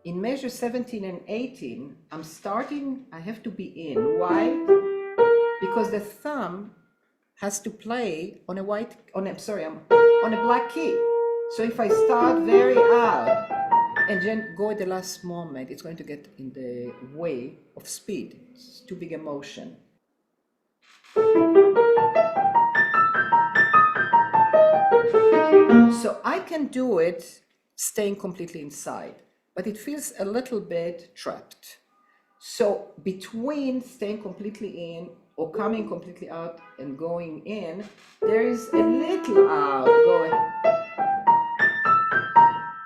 In measure 17 and 18, I have to be in. Why? Because the thumb has to play on a black key. So if I start very out and then go at the last moment, it's going to get in the way of speed. It's too big a motion. So I can do it staying completely inside, but it feels a little bit trapped. So between staying completely in or coming completely out and going in, there is a little out going.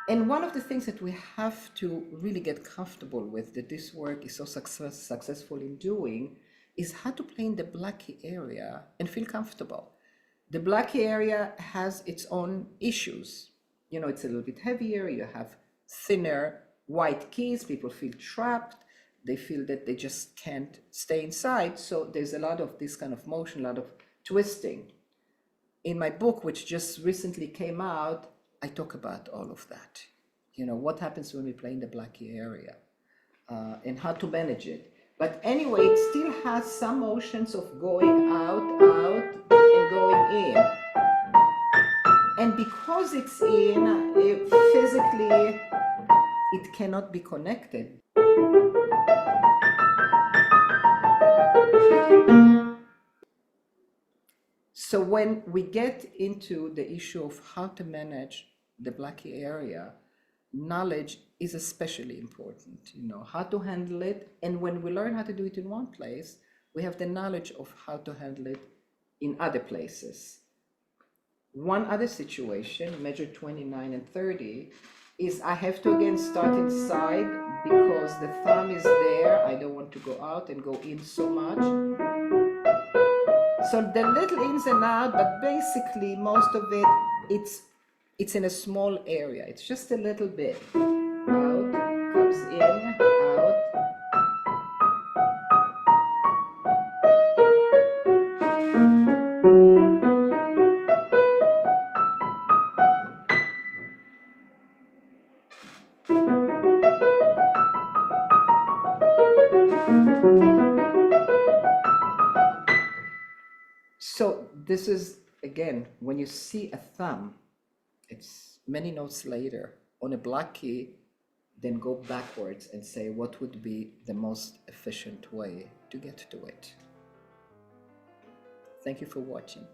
And one of the things that we have to really get comfortable with, that this work is so successful in doing, is how to play in the black key area and feel comfortable. The black key area has its own issues. You know, it's a little bit heavier, you have thinner white keys, people feel trapped, they feel that they just can't stay inside, so there's a lot of this kind of motion, a lot of twisting. In my book, which just recently came out, I talk about all of that. You know, what happens when we play in the black key area and how to manage it. But anyway, it still has some motions of going out, and going in. And because it's in, physically, it cannot be connected. So when we get into the issue of how to manage the black key area, knowledge is especially important, you know, how to handle it. And when we learn how to do it in one place, we have the knowledge of how to handle it in other places. One other situation, measure 29 and 30, is I have to again start inside because the thumb is there. I don't want to go out and go in so much. So the little ins and out, but basically most of it, it's in a small area. It's just a little bit. Out, comes in, out. So this is, again, when you see a thumb, it's many notes later on a black key, then go backwards and say what would be the most efficient way to get to it. Thank you for watching.